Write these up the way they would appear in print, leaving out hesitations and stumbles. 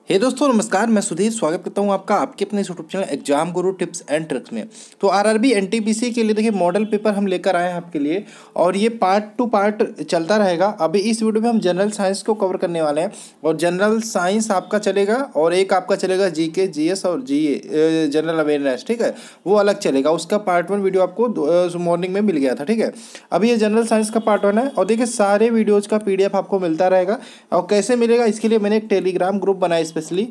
हे दोस्तों नमस्कार, मैं सुधीर स्वागत करता हूं आपका आपके अपने YouTube channel exam Guru tips and tricks में। तो आरआरबी एनटीपीसी के लिए देखिए मॉडल पेपर हम लेकर आए हैं आपके लिए और ये पार्ट टू पार्ट चलता रहेगा। अभी इस वीडियो में हम जनरल साइंस को कवर करने वाले हैं और जनरल साइंस आपका चलेगा और एक आपका चलेगा जीके जीएस और जीए जनरल अवेयरनेस, ठीक है, वो अलग चलेगा। उसका पार्ट 1 वीडियो आपको मॉर्निंग में मिल गया था, ठीक है। अभी ये जनरल साइंस का पार्ट 1 है और देखिए सारे वीडियोज़ का PDF आपको मिलता रहेगा। और कैसे मिलेगा इसके लिए मैंने एक टेलीग्राम ग्रुप बनाया स्पेशली।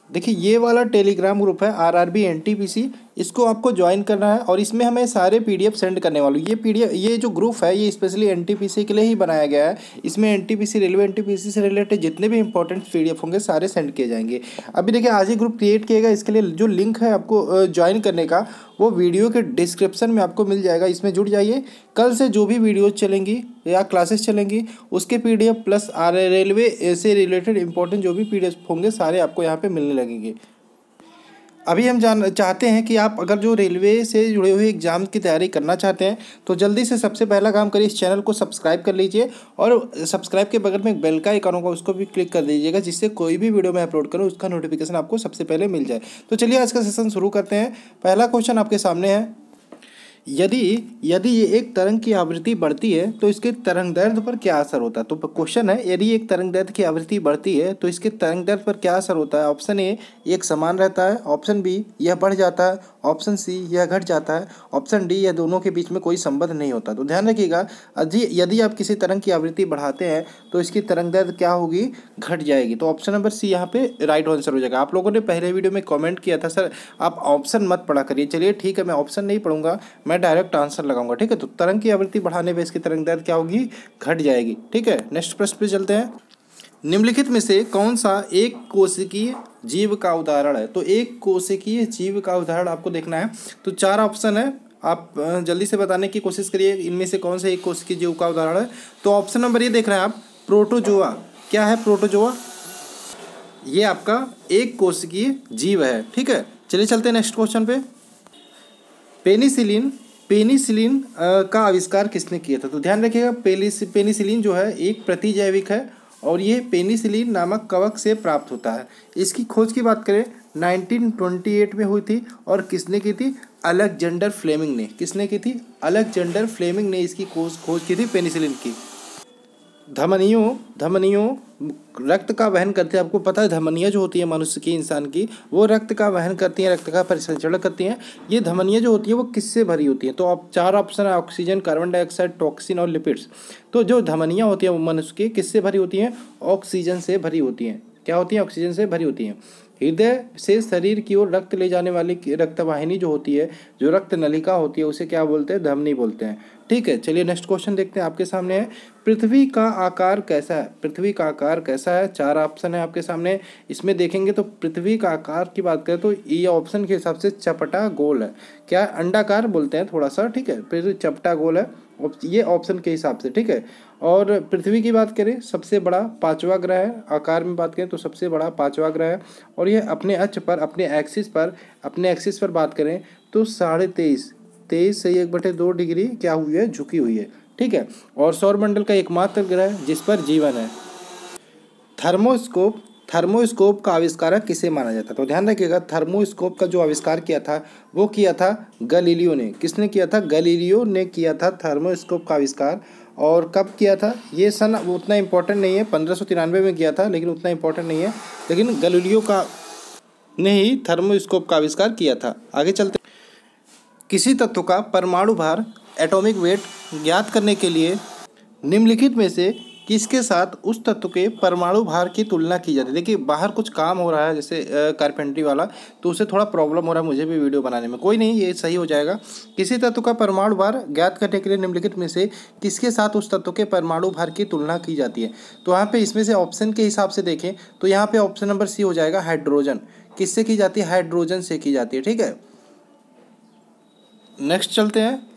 देखिए ये वाला टेलीग्राम ग्रुप है आरआरबी एनटीपीसी, इसको आपको ज्वाइन करना है और इसमें हमें सारे PDF सेंड करने वालों। ये PDF ये जो ग्रुप है ये स्पेशली एनटीपीसी के लिए ही बनाया गया है। इसमें एनटीपीसी रेलवे एनटीपीसी से रिलेटेड जितने भी इंपॉर्टेंट PDF होंगे सारे सेंड किए जाएंगे। अभी देखिए आज ही ग्रुप क्रिएट किएगा, इसके लिए जो लिंक है आपको ज्वाइन करने का वो वीडियो के डिस्क्रिप्शन में आपको मिल जाएगा। इसमें जुड़ जाइए। कल से जो भी वीडियोज चलेंगी या क्लासेस चलेंगी उसके PDF प्लस रेलवे से रिलेटेड इंपॉर्टेंट जो भी PDF होंगे सारे आपको यहाँ पे मिलने लगेंगे। अभी हम चाहते हैं कि आप अगर जो रेलवे से जुड़े हुए एग्ज़ाम की तैयारी करना चाहते हैं तो जल्दी से सबसे पहला काम करिए, इस चैनल को सब्सक्राइब कर लीजिए और सब्सक्राइब के बगल में एक बेल का आइकन होगा उसको भी क्लिक कर दीजिएगा, जिससे कोई भी वीडियो मैं अपलोड करूँ उसका नोटिफिकेशन आपको सबसे पहले मिल जाए। तो चलिए आज का सेशन शुरू करते हैं। पहला क्वेश्चन आपके सामने है, यदि ये एक तरंग की आवृत्ति बढ़ती है तो इसके तरंग दैर्ध्य पर क्या असर होता है। तो क्वेश्चन है, यदि एक तरंग दैर्ध्य की आवृत्ति बढ़ती है तो इसके तरंग दैर्ध्य पर क्या असर होता है। ऑप्शन ए एक समान रहता है, ऑप्शन बी यह बढ़ जाता है, ऑप्शन सी यह घट जाता है, ऑप्शन डी यह दोनों के बीच में कोई संबंध नहीं होता। तो ध्यान रखिएगा, यदि आप किसी तरंग की आवृत्ति बढ़ाते हैं तो इसकी तरंग दैर्ध्य क्या होगी, घट जाएगी। तो ऑप्शन नंबर सी यहाँ पे राइट आंसर हो जाएगा। आप लोगों ने पहले वीडियो में कमेंट किया था सर आप ऑप्शन मत पढ़ा करिए। चलिए ठीक है, मैं ऑप्शन नहीं पढ़ूंगा, मैं डायरेक्ट आंसर लगाऊंगा, ठीक है। तो तरंग की आवृत्ति बढ़ाने पर इसकी तरंग दैर्ध्य क्या होगी, घट जाएगी, ठीक है। नेक्स्ट प्रश्न पे चलते हैं। निम्नलिखित में से कौन सा एक कोशिकीय जीव का उदाहरण है। तो एक कोशिकीय जीव का उदाहरण आपको देखना है। तो 4 ऑप्शन है, आप जल्दी से बताने की कोशिश करिए इनमें से कौन सा एक कोशिकीय जीव का उदाहरण है। तो ऑप्शन नंबर ये देख रहे हैं आप, प्रोटोजोआ। क्या है प्रोटोजोआ, ये आपका एक कोशिकीय जीव है, ठीक है। चलिए चलते हैं नेक्स्ट क्वेश्चन पे। पेनिसिलिन का आविष्कार किसने किया था। तो ध्यान रखिएगा, पेनिसिलिन जो है एक प्रतिजैविक है और ये पेनिसिलिन नामक कवक से प्राप्त होता है। इसकी खोज की बात करें 1928 में हुई थी और किसने की थी, अलेक्जेंडर फ्लेमिंग ने। किसने की थी, अलेक्जेंडर फ्लेमिंग ने इसकी खोज की थी पेनिसिलिन की। धमनियों रक्त का वहन करती है। आपको पता है धमनियाँ जो होती है मनुष्य की, इंसान की, वो रक्त का वहन करती हैं, रक्त का परिसंचरण करती हैं। ये धमनियाँ जो होती है वो किससे भरी होती हैं। तो आप 4 ऑप्शन है, ऑक्सीजन, कार्बन डाइऑक्साइड, टॉक्सिन और लिपिड्स। तो जो धमनियाँ होती हैं वो मनुष्य की किससे भरी होती हैं, ऑक्सीजन से भरी होती हैं। क्या होती हैं, ऑक्सीजन से भरी होती हैं। हृदय से शरीर की ओर रक्त ले जाने वाली रक्तवाहिनी जो होती है, जो रक्त नलिका होती है, उसे क्या बोलते हैं, धमनी बोलते हैं, ठीक है। चलिए नेक्स्ट क्वेश्चन देखते हैं आपके सामने है, पृथ्वी का आकार कैसा है। पृथ्वी का आकार कैसा है, 4 ऑप्शन है आपके सामने। इसमें देखेंगे तो पृथ्वी का आकार की बात करें तो ये ऑप्शन के हिसाब से चपटा गोल है। क्या अंडाकार बोलते हैं थोड़ा सा, ठीक है, फिर चपटा गोल है ये ऑप्शन के हिसाब से, ठीक है। और पृथ्वी की बात करें सबसे बड़ा 5वां ग्रह है। आकार में बात करें तो सबसे बड़ा 5वां ग्रह है और ये अपने अक्ष पर, अपने एक्सिस पर बात करें तो 23.5 से 1/2 डिग्री क्या हुई है, झुकी हुई है, ठीक है। और सौरमंडल का एकमात्र ग्रह जिस पर जीवन है। थर्मोस्कोप का आविष्कारक किसे माना जाता है। तो ध्यान रखिएगा, थर्मोस्कोप का जो आविष्कार किया था वो किया था गैलीलियो ने। किसने किया था, गैलीलियो ने किया था थर्मोस्कोप का आविष्कार। और कब किया था, ये सन उतना इम्पोर्टेंट नहीं है, 1593 में किया था, लेकिन उतना इम्पोर्टेंट नहीं है, लेकिन गैलीलियो ने ही थर्मोस्कोप का आविष्कार किया था। आगे चलते, किसी तत्व का परमाणु भार एटॉमिक वेट ज्ञात करने के लिए निम्नलिखित में से किसके साथ उस तत्व के परमाणु भार की तुलना की जाती है। देखिए बाहर कुछ काम हो रहा है जैसे कारपेंट्री वाला, तो उससे थोड़ा प्रॉब्लम हो रहा है मुझे भी वीडियो बनाने में, कोई नहीं ये सही हो जाएगा। किसी तत्व का परमाणु भार ज्ञात करने के लिए निम्नलिखित में से किसके साथ उस तत्व के परमाणु भार की तुलना की जाती है। तो यहाँ पे इसमें से ऑप्शन के हिसाब से देखें तो यहाँ पे ऑप्शन नंबर सी हो जाएगा, हाइड्रोजन। किससे की जाती है, हाइड्रोजन से की जाती है, ठीक है। नेक्स्ट चलते हैं,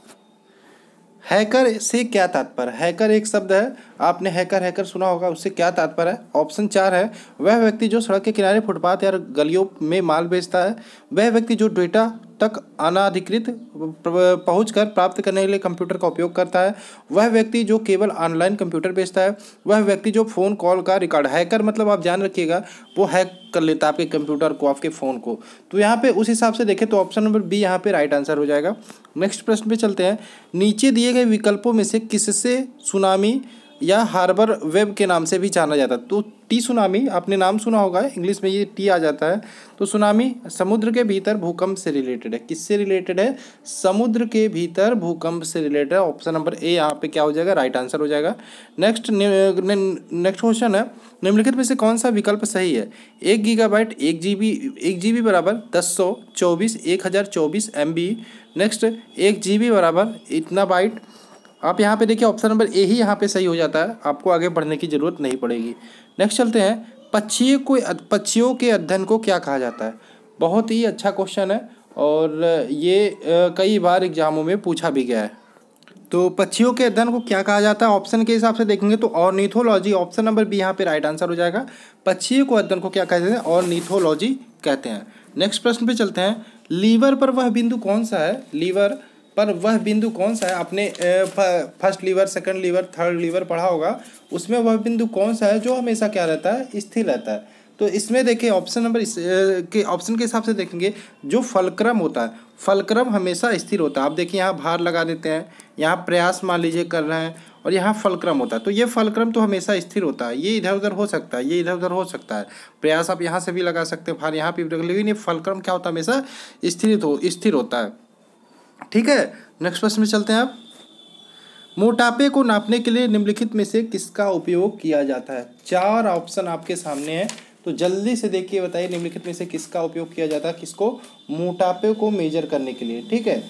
हैकर से क्या तात्पर्य। हैकर एक शब्द है, आपने हैकर हैकर सुना होगा, उससे क्या तात्पर्य है? ऑप्शन 4 है, वह व्यक्ति जो सड़क के किनारे, फुटपाथ या गलियों में माल बेचता है। वह व्यक्ति जो डेटा तक अनाधिकृत पहुँच कर प्राप्त करने के लिए कंप्यूटर का उपयोग करता है। वह व्यक्ति जो केवल ऑनलाइन कंप्यूटर बेचता है। वह व्यक्ति जो फ़ोन कॉल का रिकॉर्ड, हैकर मतलब आप जान रखिएगा वो हैक कर लेता है आपके कंप्यूटर को, आपके फ़ोन को। तो यहाँ पे उस हिसाब से देखें तो ऑप्शन नंबर बी यहाँ पे राइट आंसर हो जाएगा। नेक्स्ट प्रश्न पे चलते हैं। नीचे दिए गए विकल्पों में से किससे सुनामी या हार्बर वेब के नाम से भी जाना जाता है? तो टी सुनामी आपने नाम सुना होगा, इंग्लिश में ये टी आ जाता है। तो सुनामी समुद्र के भीतर भूकंप से रिलेटेड है। किससे रिलेटेड है? समुद्र के भीतर भूकंप से रिलेटेड है। ऑप्शन नंबर ए यहाँ पे क्या हो जाएगा? राइट आंसर हो जाएगा। नेक्स्ट क्वेश्चन है, निम्नलिखित में से कौन सा विकल्प सही है? 1 गीगाबाइट 1 GB बराबर 1024 1024 MB। नेक्स्ट 1 GB बराबर इतना बाइट। आप यहाँ पे देखिए ऑप्शन नंबर ए ही यहाँ पे सही हो जाता है, आपको आगे बढ़ने की ज़रूरत नहीं पड़ेगी। नेक्स्ट चलते हैं, पक्षियों के अध्ययन को क्या कहा जाता है? बहुत ही अच्छा क्वेश्चन है और ये कई बार एग्जामों में पूछा भी गया है। तो पक्षियों के अध्ययन को क्या कहा जाता है? ऑप्शन के हिसाब से देखेंगे तो ऑर्निथोलॉजी, ऑप्शन नंबर बी यहाँ पे राइट आंसर हो जाएगा। पक्षियों को अध्ययन को क्या कहते हैं? ऑर्निथोलॉजी कहते हैं। नेक्स्ट प्रश्न पे चलते हैं, लीवर पर वह बिंदु कौन सा है? लीवर पर वह बिंदु कौन सा है? आपने first lever, second lever, third lever पढ़ा होगा, उसमें वह बिंदु कौन सा है जो हमेशा क्या रहता है? स्थिर रहता है। तो इसमें देखिए ऑप्शन नंबर ऑप्शन के हिसाब से देखेंगे, जो फलक्रम होता है, फलक्रम हमेशा स्थिर होता है। आप देखिए यहाँ भार लगा देते हैं, यहाँ प्रयास मान लीजिए कर रहे हैं और यहाँ फलक्रम होता है। तो ये फलक्रम तो हमेशा स्थिर होता है, ये इधर उधर हो सकता है, ये इधर उधर हो सकता है। प्रयास आप यहाँ से भी लगा सकते हैं, भार यहाँ पे भी, लेकिन ये फलक्रम क्या होता है? हमेशा स्थिर होता है। ठीक है, नेक्स्ट प्रश्न में चलते हैं। आप मोटापे को नापने के लिए निम्नलिखित में से किसका उपयोग किया जाता है? 4 ऑप्शन आपके सामने हैं, तो जल्दी से देखिए, बताइए निम्नलिखित में से किसका उपयोग किया जाता है, किसको? मोटापे को मेजर करने के लिए। ठीक है,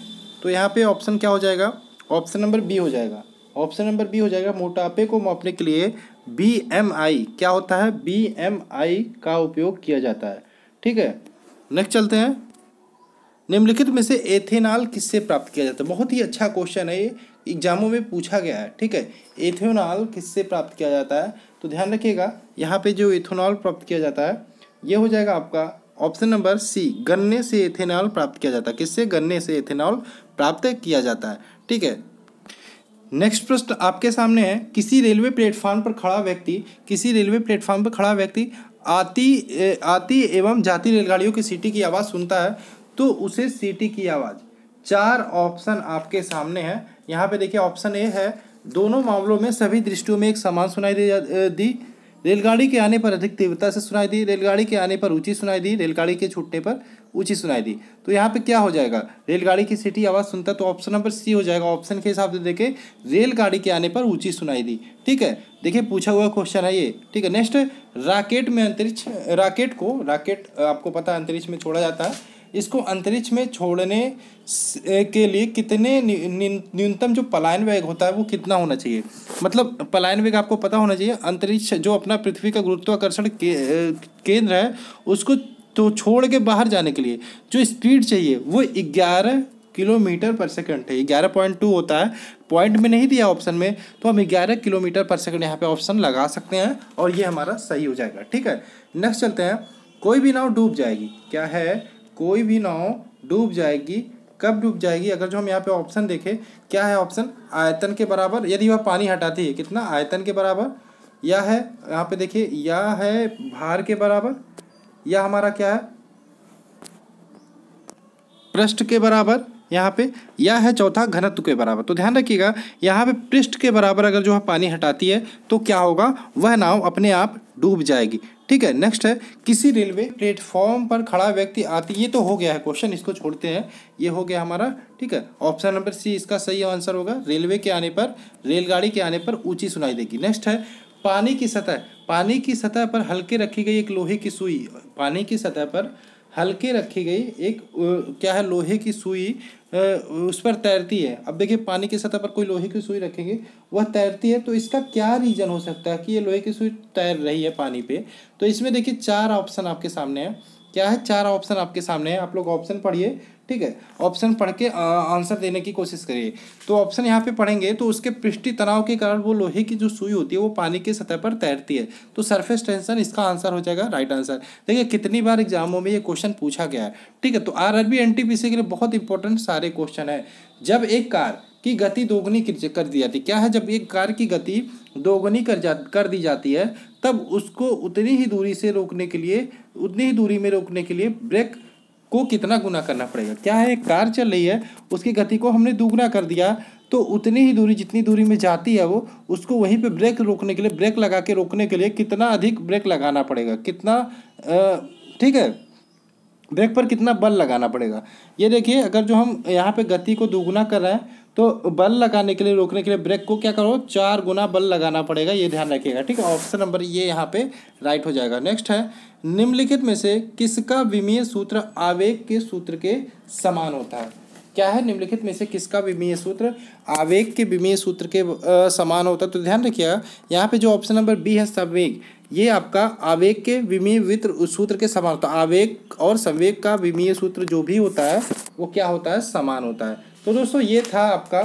तो यहाँ पे ऑप्शन क्या हो जाएगा? ऑप्शन नंबर बी हो जाएगा। ऑप्शन नंबर बी हो जाएगा, मोटापे को मापने के लिए BMI क्या होता है? BMI का उपयोग किया जाता है। ठीक है, नेक्स्ट चलते हैं, निम्नलिखित में से एथेनॉल किससे प्राप्त किया जाता है? बहुत ही अच्छा क्वेश्चन है, ये एग्जामों में पूछा गया है। ठीक है, एथेनॉल किससे प्राप्त किया जाता है? तो ध्यान रखिएगा, यहाँ पे जो एथेनॉल प्राप्त किया जाता है ये हो जाएगा आपका ऑप्शन नंबर सी, गन्ने से एथेनॉल प्राप्त किया जाता है। किससे? गन्ने से एथेनॉल प्राप्त किया जाता है। ठीक है, नेक्स्ट प्रश्न आपके सामने है, किसी रेलवे प्लेटफॉर्म पर खड़ा व्यक्ति आती एवं जाती रेलगाड़ियों की सीटी की आवाज़ सुनता है तो उसे सीटी की आवाज़। 4 ऑप्शन आपके सामने हैं। यहाँ पे देखिए ऑप्शन ए है, दोनों मामलों में सभी दृष्टियों में एक समान सुनाई दी। रेलगाड़ी के आने पर अधिक तीव्रता से सुनाई दी। रेलगाड़ी के आने पर ऊंची सुनाई दी। रेलगाड़ी के छूटने पर ऊंची सुनाई दी। तो यहाँ पे क्या हो जाएगा? रेलगाड़ी की सीटी आवाज़ सुनता, तो ऑप्शन नंबर सी हो जाएगा। ऑप्शन के हिसाब से देखें, रेलगाड़ी के आने पर ऊंची सुनाई दी। ठीक है, देखिए पूछा हुआ क्वेश्चन है ये। ठीक है, नेक्स्ट, राकेट आपको पता है अंतरिक्ष में छोड़ा जाता है। इसको अंतरिक्ष में छोड़ने के लिए कितने न्यूनतम जो पलायन वेग होता है वो कितना होना चाहिए? मतलब पलायन वेग आपको पता होना चाहिए। अंतरिक्ष जो अपना पृथ्वी का गुरुत्वाकर्षण केंद्र है उसको तो छोड़ के बाहर जाने के लिए जो स्पीड चाहिए वो 11 किलोमीटर पर सेकंड है। 11.2 होता है, पॉइंट में नहीं दिया ऑप्शन में, तो हम 11 किलोमीटर पर सेकंड यहाँ पे ऑप्शन लगा सकते हैं और ये हमारा सही हो जाएगा। ठीक है, नेक्स्ट चलते हैं, कोई भी नाव डूब जाएगी। क्या है? कोई भी नाव डूब जाएगी। कब डूब जाएगी? अगर जो हम यहाँ पे ऑप्शन देखें, क्या है ऑप्शन? आयतन के बराबर, यदि वह पानी हटाती है। कितना? आयतन के बराबर, या है यहाँ पे देखिए, या है भार के बराबर, या हमारा क्या है पृष्ठ के बराबर यहाँ पे, या है चौथा घनत्व के बराबर। तो ध्यान रखिएगा, यहाँ पे पृष्ठ के बराबर अगर जो है पानी हटाती है तो क्या होगा? वह नाव अपने आप डूब जाएगी। ठीक है, नेक्स्ट है, किसी रेलवे प्लेटफॉर्म पर खड़ा व्यक्ति आती, ये तो हो गया है क्वेश्चन, इसको छोड़ते हैं, ये हो गया हमारा। ठीक है, ऑप्शन नंबर सी इसका सही आंसर होगा। रेलवे के आने पर, रेलगाड़ी के आने पर ऊंची सुनाई देगी। नेक्स्ट है, पानी की सतह पर हल्के रखी गई एक लोहे की सुई। पानी की सतह पर हल्के रखी गई एक क्या है? लोहे की सुई उस पर तैरती है। अब देखिए पानी की सतह पर कोई लोहे की सुई रखेंगे, वह तैरती है, तो इसका क्या रीजन हो सकता है कि ये लोहे की सुई तैर रही है पानी पे? तो इसमें देखिए 4 ऑप्शन आपके सामने है। क्या है? 4 ऑप्शन आपके सामने है, आप लोग ऑप्शन पढ़िए। ठीक है, ऑप्शन पढ़ के आंसर देने की कोशिश करिए। तो ऑप्शन यहाँ पे पढ़ेंगे तो उसके पृष्ठीय तनाव के कारण वो लोहे की जो सुई होती है वो पानी की सतह पर तैरती है, तो सरफेस टेंशन इसका आंसर हो जाएगा राइट आंसर। देखिए कितनी बार एग्जामों में ये क्वेश्चन पूछा गया है, ठीक है। तो आरआरबी एनटीपीसी के लिए बहुत इंपॉर्टेंट सारे क्वेश्चन है। जब एक कार की गति दोगुनी कर दी जाती है, क्या है, जब एक कार की गति दोगुनी कर दी जाती है तब उसको उतनी ही दूरी में रोकने के लिए ब्रेक को कितना गुना करना पड़ेगा। क्या है, एक कार चल रही है, उसकी गति को हमने दुगुना कर दिया, तो उतनी ही दूरी जितनी दूरी में जाती है वो, उसको वहीं पे ब्रेक रोकने के लिए, ब्रेक लगा के रोकने के लिए कितना अधिक ब्रेक लगाना पड़ेगा, कितना ठीक है, ब्रेक पर कितना बल लगाना पड़ेगा। ये देखिए, अगर जो हम यहाँ पे गति को दोगुना कर रहे हैं तो बल लगाने के लिए, रोकने के लिए ब्रेक को क्या करो, 4 गुना बल लगाना पड़ेगा, ये ध्यान रखिएगा, ठीक है। ऑप्शन नंबर ये यहाँ पे राइट हो जाएगा। नेक्स्ट है, निम्नलिखित में से किसका विमीय सूत्र आवेग के सूत्र के समान होता है। क्या है, निम्नलिखित में से किसका विमीय सूत्र आवेग के विमीय सूत्र के समान होता है। तो ध्यान रखिएगा, यहाँ पे जो ऑप्शन नंबर बी है संवेग, ये आपका आवेग के विमीय सूत्र के समान होता है। आवेग और संवेग का विमीय सूत्र जो भी होता है वो क्या होता है, समान होता है। तो दोस्तों ये था आपका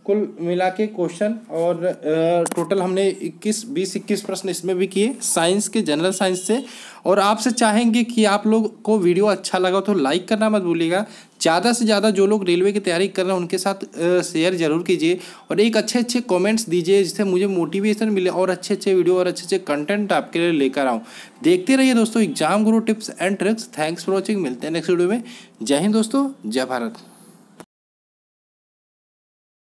कुल मिला के क्वेश्चन, और टोटल हमने 20-21 प्रश्न इसमें भी किए साइंस के, जनरल साइंस से। और आपसे चाहेंगे कि आप लोग को वीडियो अच्छा लगा तो लाइक करना मत भूलिएगा। ज़्यादा से ज़्यादा जो लोग रेलवे की तैयारी कर रहे हैं उनके साथ शेयर जरूर कीजिए, और एक अच्छे कमेंट्स दीजिए जिससे मुझे मोटिवेशन मिले और अच्छे वीडियो और अच्छे कंटेंट आपके लिए लेकर आऊँ। देखते रहिए दोस्तों exam Guru tips and tricks. Thanks for watching, मिलते हैं नेक्स्ट वीडियो में। जय हिंद दोस्तों, जय भारत।